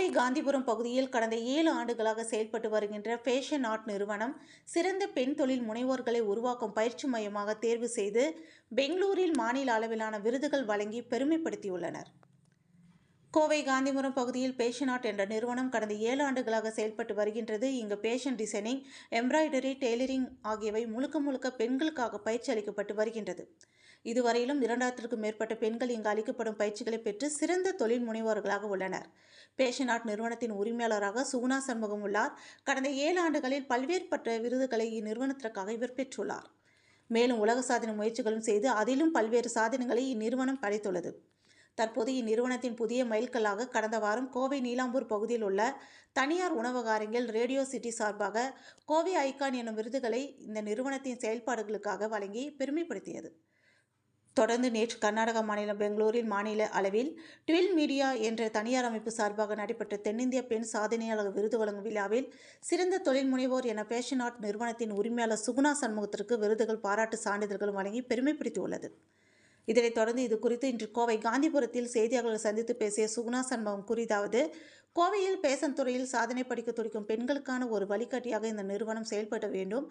கோவை காந்திபுரம் பகுதியில் கடந்த 7 ஆண்டுகளாக செயல்பட்டு வருகின்ற ஃபேஷன் ஆர்ட் நிறுவனம் சிறந்த பெண் தொழில் முனைவோர்களை உருவாக்கும் பயிற்சி மையமாக தேர்வு செய்து பெங்களூரில் மாநில அளவிலான விருதுகள் வழங்கி பெருமைப்படுத்தியுள்ளனர். கோவை காந்திபுரம் பகுதியில் ஃபேஷன் ஆர்ட் என்ற நிறுவனம் கடந்த 7 ஆண்டுகளாக செயல்பட்டு வருகின்றது. இங்கு ஃபேஷன் டிசைனிங், எம்ப்ராய்டரி, டெய்லரிங் ஆகியவை முழுக்க பெண்களுக்காக பயிற்சி அளிக்கப்பட்டு வருகின்றது. இதுவரையிலும் 2000க்கும் மேற்பட்ட பெண்கள் இங்கு அளிக்கப்படும் பயிற்சிகளை பெற்று சிறந்த தொழில் முனைவோர்களாக உள்ளனர். ஃபேஷன் ஆர்ட் நிறுவனத்தின் உரிமையாளராக சுகுணா சண்முகம் உள்ளார். கடந்த 7 ஆண்டுகளில் பல்வேறுபட்ட விருதுகளை இந்நிறுவனத்திற்காக இவர் பெற்றுள்ளார். மேலும் உலக சாதனை முயற்சிகளும் செய்து அதிலும் பல்வேறு சாதனைகளை இந்நிறுவனம் படைத்துள்ளது. தற்போது இந்நிறுவனத்தின் புதிய மைல்கல்லாக கடந்த வாரம் கோவை நீலாம்பூர் பகுதியில் உள்ள தனியார் உணவக அரங்கில் ரேடியோ சிட்டி சார்பாக கோவை ஐகான் எனும் விருதுகளை இந்த நிறுவனத்தின் செயல்பாடுகளுக்காக வழங்கி பெருமைப்படுத்தியது. தொடர்ந்து நேற்று கர்நாடக மாநிலம் பெங்களூரில் மாநில அளவில் ட்வில் மீடியா என்ற தனியார் அமைப்பு சார்பாக நடைபெற்ற தென்னிந்திய பெண் சாதனையாளர் விருது வழங்கும் விழாவில் சிறந்த தொழில் முனைவோர் என ஃபேஷன் ஆர்ட் நிறுவனத்தின் உரிமையாளர் சுகுணா சண்முகத்திற்கு விருதுகள், பாராட்டு சான்றிதழ்களும் வழங்கி பெருமைப்படுத்தியுள்ளது. இதனைத் தொடர்ந்து இது குறித்து இன்று கோவை காந்திபுரத்தில் செய்தியாளர்களை சந்தித்து பேசிய சுகுணா சண்முகம் கூறியதாவது, கோவையில் ஃபேஷன் துறையில் சாதனை படிக்க துடிக்கும் பெண்களுக்கான ஒரு வழிகாட்டியாக இந்த நிறுவனம் செயல்பட வேண்டும்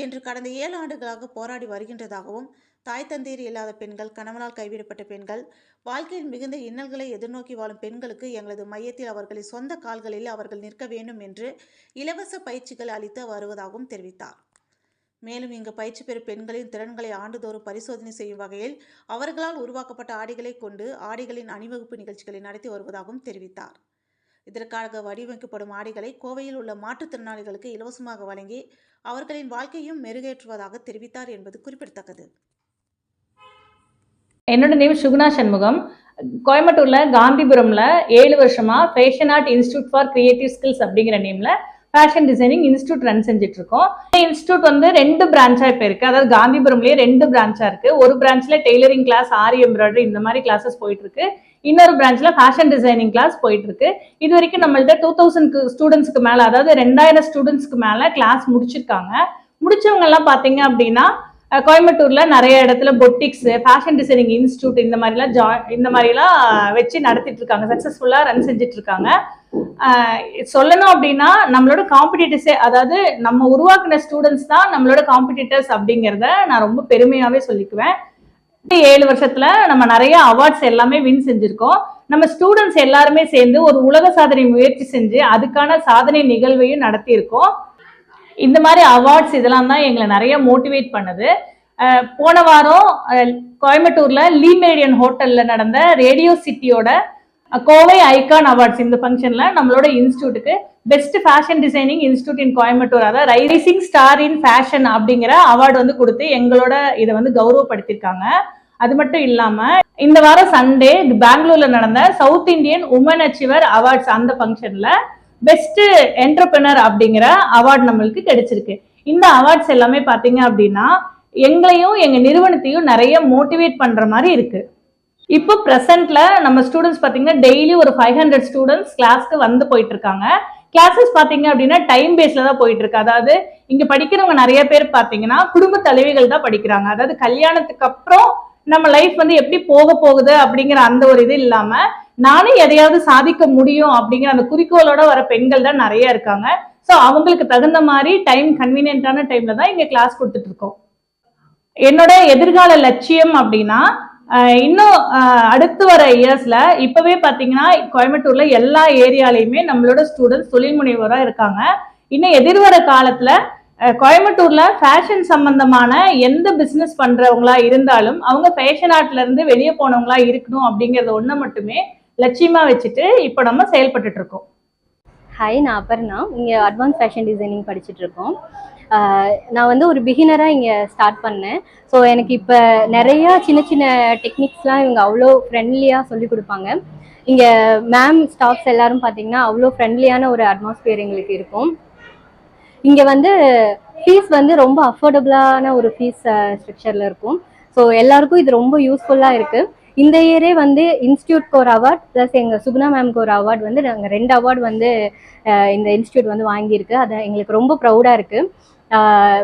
என்று கடந்த 7 ஆண்டுகளாக போராடி வருகின்றதாகவும், தாய் தந்தையர் இல்லாத பெண்கள், கணவனால் கைவிடப்பட்ட பெண்கள், வாழ்க்கையில் மிகுந்த இன்னல்களை எதிர்நோக்கி வாழும் பெண்களுக்கு எங்களது மையத்தில் அவர்களின் சொந்த கால்களில் அவர்கள் நிற்க வேண்டும் என்று இலவச பயிற்சிகள் அளித்து வருவதாகவும் தெரிவித்தார். மேலும் இங்கு பயிற்சி பெறும் பெண்களின் திறன்களை ஆண்டுதோறும் பரிசோதனை செய்யும் வகையில் அவர்களால் உருவாக்கப்பட்ட ஆடைகளை கொண்டு ஆடைகளின் அணிவகுப்பு நிகழ்ச்சிகளை நடத்தி வருவதாகவும் தெரிவித்தார். இதற்காக வடிவமைக்கப்படும் ஆடைகளை கோவையில் உள்ள மாற்றுத்திறனாளிகளுக்கு இலவசமாக வழங்கி அவர்களின் வாழ்க்கையும் மெருகேற்றுவதாக தெரிவித்தார் என்பது குறிப்பிடத்தக்கது. என்னோட நேம் சுகுணா சண்முகம். கோயம்புத்தூர்ல காந்திபுரம்ல 7 வருஷமா fashion art institute for creative skills அப்படிங்கிற நேம்ல ஃபேஷன் டிசைனிங் இன்ஸ்டியூட் ரன் செஞ்சுட்டு இருக்கோம். இந்த இன்ஸ்டியூட் வந்து 2 பிரான்ச்சா இப்போ இருக்கு. அதாவது காந்திபுரம்லயே 2 பிரான்ச்சா இருக்கு. ஒரு பிரான்ச்ல டெய்லரிங் கிளாஸ், ஆரி எம்ப்ராய்டரி இந்த மாதிரி கிளாஸஸ் போயிட்டு இருக்கு. இன்னொரு பிரான்ச்ல ஃபேஷன் டிசைனிங் கிளாஸ் போயிட்டு இருக்கு. இது வரைக்கும் நம்மள்ட்ட 2000 ஸ்டூடெண்ட்ஸ்க்கு மேல, அதாவது 2000 ஸ்டூடெண்ட்ஸ்க்கு மேல கிளாஸ் முடிச்சிருக்காங்க. முடிச்சவங்க எல்லாம் பாத்தீங்க அப்படின்னா கோயம்புத்தூர்ல நிறைய இடத்துல பொட்டிக்ஸ், ஃபேஷன் டிசைனிங் இன்ஸ்டியூட் இந்த மாதிரிலாம் வச்சு நடத்திட்டு இருக்காங்க. சக்சஸ்ஃபுல்லா ரன் செஞ்சுட்டு இருக்காங்க. சொல்லணும் அப்படின்னா நம்மளோட காம்படிட்டர்ஸே, அதாவது நம்ம உருவாக்குன ஸ்டூடெண்ட்ஸ் தான் நம்மளோட காம்படிட்டர்ஸ் அப்படிங்கிறத நான் ரொம்ப பெருமையாவே சொல்லிக்குவேன். 7 வருஷத்துல நம்ம நிறைய அவார்ட்ஸ் எல்லாமே வின் செஞ்சிருக்கோம். நம்ம ஸ்டூடெண்ட்ஸ் எல்லாருமே சேர்ந்து ஒரு உலக சாதனை முயற்சி செஞ்சு அதுக்கான சாதனை நிகழ்வையும் நடத்தியிருக்கோம். இந்த மாதிரி அவார்ட்ஸ் இதெல்லாம் தான் எங்களை நிறைய மோட்டிவேட் பண்ணுது. போன வாரம் கோயம்புத்தூர்ல லீ மெரிடியன் ஹோட்டல்ல நடந்த ரேடியோ சிட்டியோட கோவை ஐகான் அவார்ட்ஸ் இந்த ஃபங்க்ஷன்ல நம்மளோட இன்ஸ்டியூட்டுக்கு best fashion designing institute in Coimbatore, அதாவது ரைசிங் ஸ்டார் இன் ஃபேஷன் அப்படிங்கிற அவார்டு வந்து கொடுத்து எங்களோட இதை வந்து கௌரவப்படுத்திருக்காங்க. அது மட்டும் இல்லாம இந்த வாரம் சண்டே பெங்களூர்ல நடந்த South Indian women achiever awards அந்த ஃபங்க்ஷன்ல பெஸ்ட் என்டர்பிரனர் அப்படிங்கிற அவார்டு நம்மளுக்கு கிடைச்சிருக்கு. இந்த அவார்ட்ஸ் எல்லாமே பாத்தீங்க அப்படின்னா எங்களையும் எங்க நிறுவனத்தையும் நிறைய மோட்டிவேட் பண்ற மாதிரி இருக்கு. இப்போ பிரசன்ட்ல நம்ம ஸ்டூடெண்ட்ஸ் பாத்தீங்கன்னா டெய்லி ஒரு 500 ஸ்டூடெண்ட்ஸ் கிளாஸ்க்கு வந்து போயிட்டு இருக்காங்க. கிளாஸஸ் பாத்தீங்க அப்படின்னா டைம் பேஸ்ல தான் போயிட்டு இருக்கு. அதாவது இங்க படிக்கிறவங்க நிறைய பேர் பாத்தீங்கன்னா குடும்ப தலைவிகள் தான் படிக்கிறாங்க. அதாவது கல்யாணத்துக்கு அப்புறம் நம்ம லைஃப் வந்து எப்படி போக போகுது அப்படிங்கிற அந்த ஒரு இது இல்லாம நானும் எதையாவது சாதிக்க முடியும் அப்படிங்கிற அந்த குறிக்கோளோட வர பெண்கள் தான் நிறைய இருக்காங்க. ஸோ அவங்களுக்கு தகுந்த மாதிரி கன்வீனியன்டான டைம்ல தான் இங்க கிளாஸ் கொடுத்துட்டு இருக்கோம். என்னோட எதிர்கால லட்சியம் அப்படின்னா இன்னும் அடுத்து வர இயர்ஸ்ல இப்பவே பாத்தீங்கன்னா கோயம்புத்தூர்ல எல்லா ஏரியாலையுமே நம்மளோட ஸ்டூடெண்ட்ஸ் தொழில் முனைவோரா இருக்காங்க. இன்னும் எதிர்வர காலத்துல கோயம்புத்தூர்ல ஃபேஷன் சம்பந்தமான எந்த பிசினஸ் பண்றவங்களா இருந்தாலும் அவங்க ஃபேஷன் ஆர்ட்ல இருந்து வெளியே போனவங்களா இருக்கணும் அப்படிங்கறத ஒண்ணு மட்டுமே லட்சியமா வச்சுட்டு இப்போ நம்ம செயல்பட்டு இருக்கோம். ஹாய், நான் அபர்ணா. இங்கே அட்வான்ஸ் ஃபேஷன் டிசைனிங் படிச்சுட்டு இருக்கோம். நான் வந்து ஒரு பிகினராக இங்கே ஸ்டார்ட் பண்ணேன். ஸோ எனக்கு இப்போ நிறையா சின்ன டெக்னிக்ஸ்லாம் இவங்க அவ்வளோ ஃப்ரெண்ட்லியாக சொல்லி கொடுப்பாங்க. இங்கே மேம், ஸ்டாஃப்ஸ் எல்லாரும் பார்த்தீங்கன்னா அவ்வளோ ஃப்ரெண்ட்லியான ஒரு அட்மாஸ்பியர் எங்களுக்கு இருக்கும். இங்கே வந்து ஃபீஸ் வந்து ரொம்ப அஃபோர்டபுளான ஒரு ஃபீஸ் ஸ்ட்ரக்சரில் இருக்கும். ஸோ எல்லாருக்கும் இது ரொம்ப யூஸ்ஃபுல்லாக இருக்குது. இந்த இயரே வந்து இன்ஸ்டியூட்க்கு ஒரு அவார்ட் ப்ளஸ் எங்கள் சுகுணா மேம்க்கு ஒரு அவார்டு வந்து நாங்கள் 2 அவார்டு வந்து இந்த இன்ஸ்டியூட் வந்து வாங்கியிருக்கு. அது எங்களுக்கு ரொம்ப ப்ரௌடாக இருக்குது.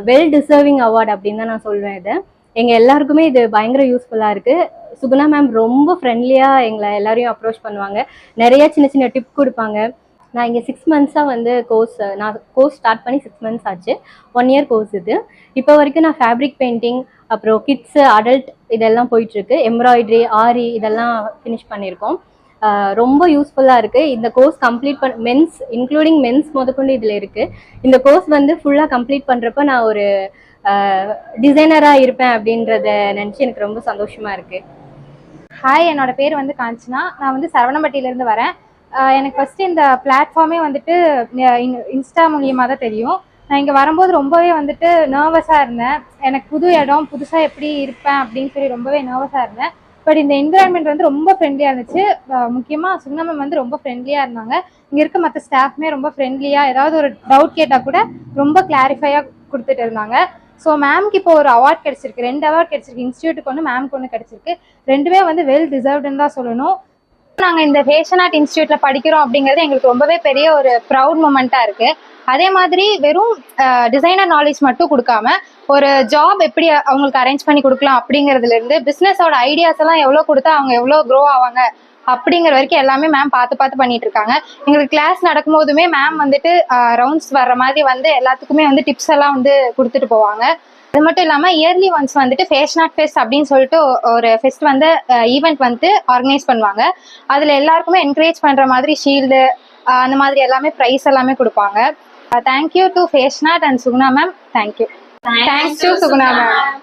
வெல் டிசர்விங் அவார்டு அப்படின்னு தான் நான் சொல்வேன். இதை எங்கள் எல்லாருக்குமே இது பயங்கர யூஸ்ஃபுல்லாக இருக்குது. சுகுணா மேம் ரொம்ப ஃப்ரெண்ட்லியாக எங்களை எல்லாரையும் அப்ரோச் பண்ணுவாங்க. நிறைய சின்ன டிப் கொடுப்பாங்க. நான் இங்கே 6 மந்த்ஸாக வந்து நான் கோர்ஸ் ஸ்டார்ட் பண்ணி 6 மந்த்ஸ் ஆச்சு. 1 இயர் கோர்ஸ் இது. இப்போ வரைக்கும் நான் ஃபேப்ரிக் பெயிண்டிங், அப்புறம் கிட்ஸு, அடல்ட் இதெல்லாம் போயிட்டுருக்கு. எம்ப்ராய்டரி, ஆரி இதெல்லாம் ஃபினிஷ் பண்ணியிருக்கோம். ரொம்ப யூஸ்ஃபுல்லாக இருக்குது. இந்த course complete men's including men's முதற்கொண்டு இதில் இருக்குது. இந்த கோர்ஸ் வந்து ஃபுல்லாக கம்ப்ளீட் பண்ணுறப்ப நான் ஒரு டிசைனராக இருப்பேன் அப்படின்றத நினச்சி எனக்கு ரொம்ப சந்தோஷமாக இருக்குது. ஹாய், என்னோட பேர் வந்து காஞ்சனா. நான் வந்து சரவணம்பட்டியிலேருந்து வரேன். எனக்கு ஃபஸ்ட்டு இந்த பிளாட்ஃபார்மே வந்துட்டு இன்ஸ்டா மூலியமாக தான் தெரியும். நான் இங்கே வரும்போது ரொம்பவே வந்துட்டு நர்வஸாக இருந்தேன். எனக்கு புது இடம், புதுசாக எப்படி இருப்பேன் அப்படின்னு சொல்லி ரொம்பவே நர்வஸாக இருந்தேன். பட் இந்த என்விரான்மெண்ட் வந்து ரொம்ப ஃப்ரெண்ட்லியாக இருந்துச்சு. முக்கியமாக சுகுணா மேம் வந்து ரொம்ப ஃப்ரெண்ட்லியாக இருந்தாங்க. இங்கே இருக்க மற்ற ஸ்டாஃப்மே ரொம்ப ஃப்ரெண்ட்லியாக, ஏதாவது ஒரு டவுட் கேட்டால் கூட ரொம்ப கிளாரிஃபையாக கொடுத்துட்டு இருந்தாங்க. ஸோ மேம்க்கு இப்போ ஒரு அவார்ட் கிடச்சிருக்கு, 2 அவார்ட் கிடச்சிருக்கு. இன்ஸ்டியூட்டுக்கு ஒன்று, மேம்க்கு ஒன்று கிடச்சிருக்கு. ரெண்டுமே வந்து வெல் டிசர்வ்டுன்னு தான் சொல்லணும். நாங்கள் இந்த ஃபேஷன் ஆர்ட் இன்ஸ்டியூட்டில் படிக்கிறோம் அப்படிங்கிறது எங்களுக்கு ரொம்பவே பெரிய ஒரு ப்ரௌட் மூமெண்ட்டாக இருக்குது. அதே மாதிரி வெறும் டிசைனர் நாலேஜ் மட்டும் கொடுக்காம ஒரு ஜாப் எப்படி அவங்களுக்கு அரேஞ்ச் பண்ணி கொடுக்கலாம் அப்படிங்கிறதுலேருந்து பிஸ்னஸோட ஐடியாஸ் எல்லாம் எவ்வளோ கொடுத்தா அவங்க எவ்வளோ க்ரோ ஆவாங்க அப்படிங்கிற வரைக்கும் எல்லாமே மேம் பார்த்து பண்ணிட்டு இருக்காங்க. எங்களுக்கு கிளாஸ் நடக்கும்போதுமே மேம் வந்துட்டு ரவுண்ட்ஸ் வர்ற மாதிரி வந்து எல்லாத்துக்குமே வந்து டிப்ஸ் எல்லாம் வந்து கொடுத்துட்டு போவாங்க. அது மட்டும் இல்லாமல் இயர்லி ஒன்ஸ் வந்துட்டு ஃபேஷன் ஆர்ட் ஃபெஸ்ட் அப்படின்னு சொல்லிட்டு ஒரு ஃபெஸ்ட் வந்து ஈவெண்ட் வந்து ஆர்கனைஸ் பண்ணுவாங்க. அதில் எல்லாருக்குமே என்கரேஜ் பண்ணுற மாதிரி ஷீல்டு அந்த மாதிரி எல்லாமே ப்ரைஸ் எல்லாமே கொடுப்பாங்க. Thank you to fashion art and Suguna ma'am. Thank you. Thanks to Suguna ma'am.